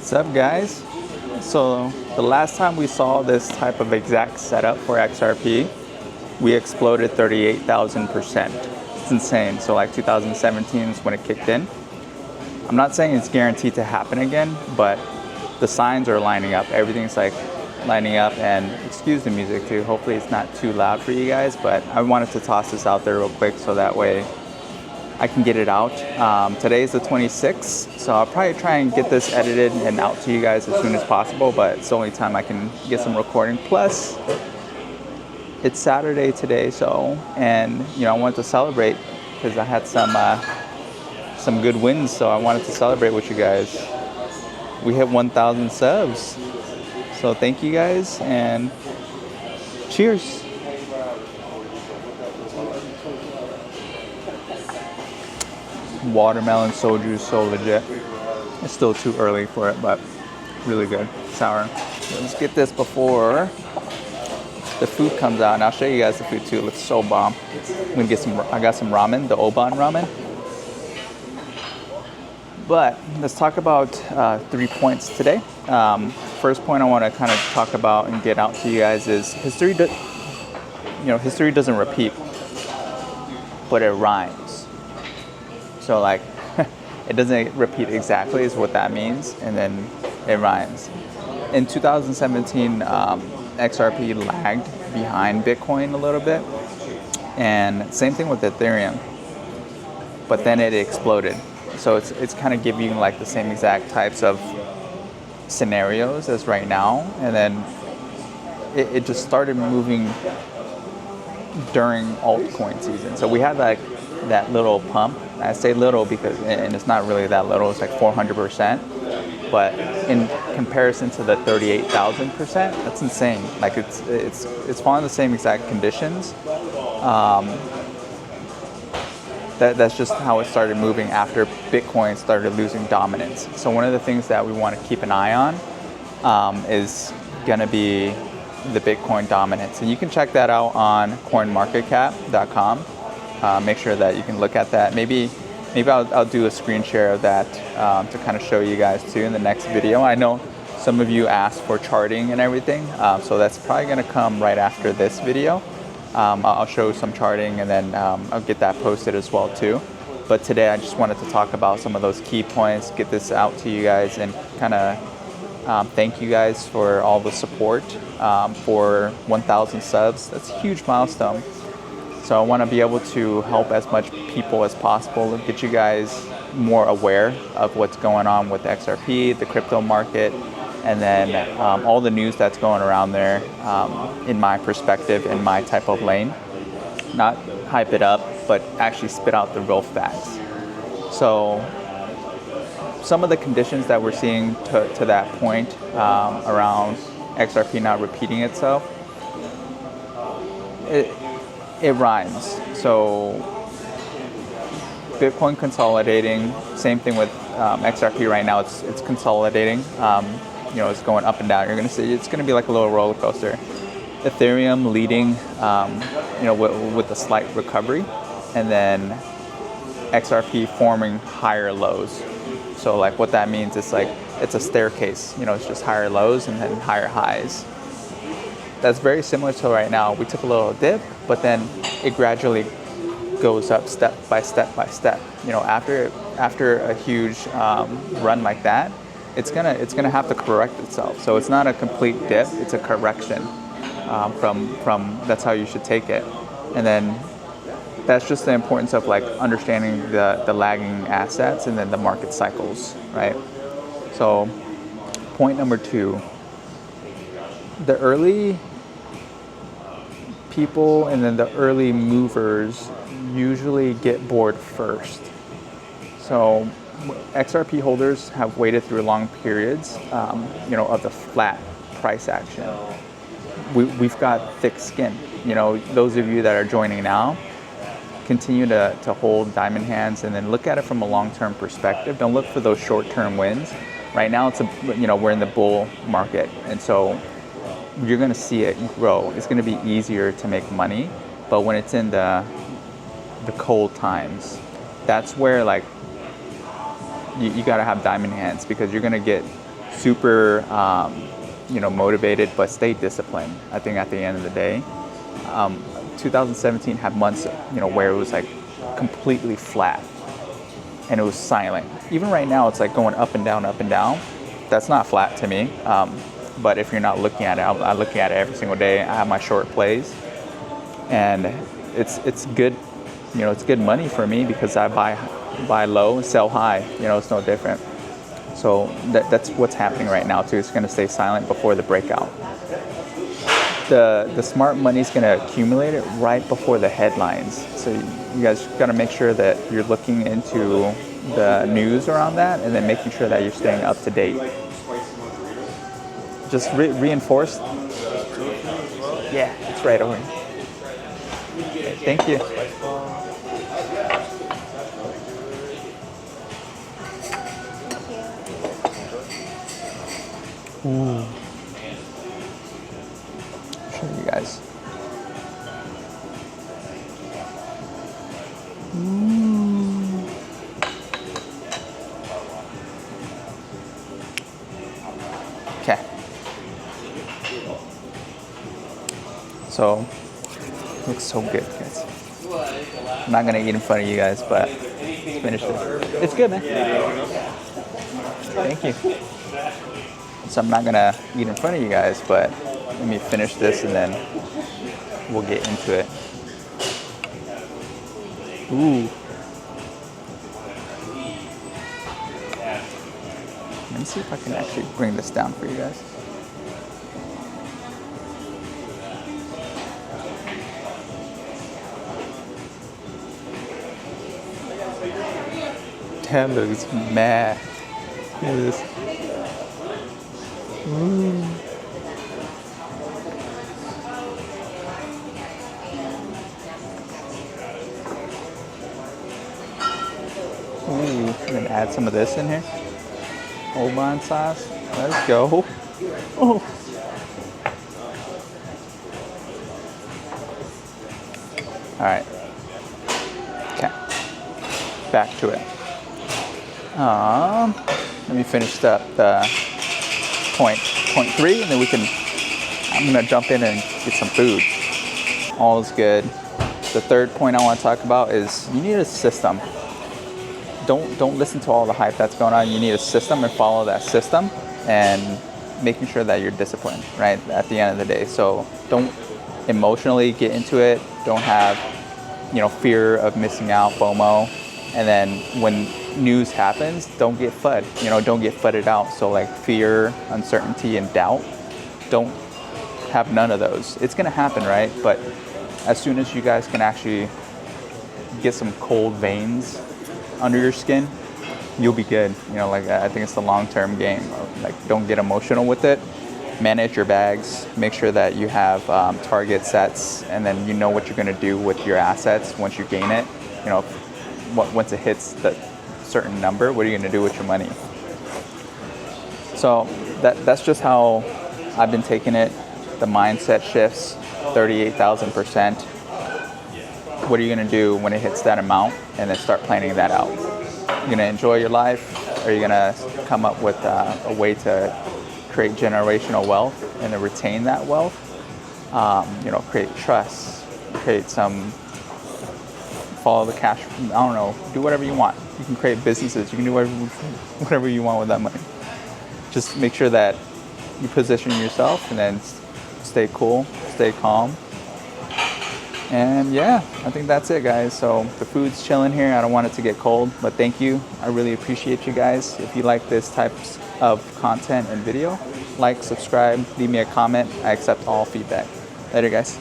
What's up, guys? So the last time we saw this type of exact setup for XRP, we exploded 38,000%. It's insane. So like 2017 is when it kicked in. I'm not saying it's guaranteed to happen again, but the signs are lining up. Everything's like lining up, and excuse the music too. Hopefully it's not too loud for you guys, but I wanted to toss this out there real quick so that way I can get it out. Today is the 26th, so I'll probably try and get this edited and out to you guys as soon as possible, but it's the only time I can get some recording. Plus, it's Saturday today, and I wanted to celebrate because I had some good wins, so I wanted to celebrate with you guys. We hit 1,000 subs, so thank you guys, and cheers. Watermelon soju is so legit. It's still too early for it, but really good. Sour. Let's get this before the food comes out, and I'll show you guys the food too. It looks so bomb. I'm gonna get I got some ramen, the Oban ramen. But let's talk about 3 points today. First point I want to kind of talk about and get out to you guys is history. History doesn't repeat, but it rhymes. So like, it doesn't repeat exactly is what that means, and then it rhymes. In 2017, XRP lagged behind Bitcoin a little bit, and same thing with Ethereum. But then it exploded. So it's kind of giving you like the same exact types of scenarios as right now, and then it just started moving during altcoin season. So we had like that little pump. I say little because, and it's not really that little, it's like 400%. But in comparison to the 38,000%, that's insane. Like it's following the same exact conditions. That's just how it started moving after Bitcoin started losing dominance. So one of the things that we want to keep an eye on is going to be the Bitcoin dominance. And you can check that out on coinmarketcap.com. Make sure that you can look at that. Maybe I'll do a screen share of that to kind of show you guys too in the next video. I know some of you asked for charting and everything, so that's probably going to come right after this video. I'll show some charting, and then I'll get that posted as well too. But today I just wanted to talk about some of those key points, get this out to you guys, and kind of thank you guys for all the support for 1,000 subs. That's a huge milestone. So I want to be able to help as much people as possible, get you guys more aware of what's going on with XRP, the crypto market, and then all the news that's going around there in my perspective, in my type of lane. Not hype it up, but actually spit out the real facts. So some of the conditions that we're seeing to that point around XRP not repeating itself, it rhymes. So Bitcoin consolidating, same thing with XRP right now, it's consolidating. It's going up and down. You're going to see it's going to be like a little roller coaster. Ethereum leading, with a slight recovery, and then XRP forming higher lows. So like what that means is like it's a staircase. It's just higher lows and then higher highs. That's very similar to right now. We took a little dip, but then it gradually goes up step by step by step. After a huge run like that, it's gonna have to correct itself. So it's not a complete dip; it's a correction. From that's how you should take it, and then that's just the importance of like understanding the lagging assets and then the market cycles, right? So point number 2. The early people and then the early movers usually get bored first. So XRP holders have waited through long periods, of the flat price action. We've got thick skin. Those of you that are joining now, continue to hold diamond hands and then look at it from a long-term perspective. Don't look for those short-term wins. Right now, we're in the bull market, and so you're going to see it grow. It's going to be easier to make money, but when it's in the cold times, that's where like you got to have diamond hands, because you're going to get super, motivated, but stay disciplined. I think at the end of the day, 2017 had months, where it was like completely flat and it was silent. Even right now, it's like going up and down, up and down. That's not flat to me. But if you're not looking at it, I look at it every single day. I have my short plays, and it's good. It's good money for me because I buy low and sell high. It's no different. So that's what's happening right now too. It's going to stay silent before the breakout. The smart money is going to accumulate it right before the headlines. So you guys got to make sure that you're looking into the news around that, and then making sure that you're staying up to date. Just reinforce. Yeah, it's right over here. Okay, thank you. Ooh. Show you guys. Okay. So, looks so good, guys. I'm not gonna eat in front of you guys, but let's finish this. It's good, man. Thank you. So I'm not gonna eat in front of you guys, but let me finish this and then we'll get into it. Ooh. Let me see if I can actually bring this down for you guys. That looks mad. Look at this. Ooh. Ooh, I'm gonna add some of this in here. Oban sauce. Let's go. Oh. All right. Okay. Back to it. Let me finish up the point 3, and then I'm gonna jump in and get some food. All is good. The third point I want to talk about is you need a system. Don't listen to all the hype that's going on. You need a system and follow that system, and making sure that you're disciplined, right, at the end of the day. So don't emotionally get into it. Don't have, fear of missing out, FOMO. And then when news happens, don't get FUD. Don't get FUDded out. So like fear, uncertainty, and doubt, don't have none of those. It's gonna happen, right? But as soon as you guys can actually get some cold veins under your skin, you'll be good. I think it's the long-term game. Like, don't get emotional with it. Manage your bags. Make sure that you have target sets, and then you know what you're gonna do with your assets once you gain it. Once it hits that certain number, what are you going to do with your money? So that's just how I've been taking it. The mindset shifts 38,000%. What are you going to do when it hits that amount, and then start planning that out? You're going to enjoy your life, or you're going to come up with a way to create generational wealth and to retain that wealth? Create trust, create some, follow the cash, I don't know, do whatever you want. You can create businesses, you can do whatever you want with that money. Just make sure that you position yourself, and then stay cool, stay calm. And yeah, I think that's it, guys. So the food's chilling here. I don't want it to get cold, but thank you. I really appreciate you guys. If you like this type of content and video, like, subscribe, leave me a comment. I accept all feedback. Later, guys.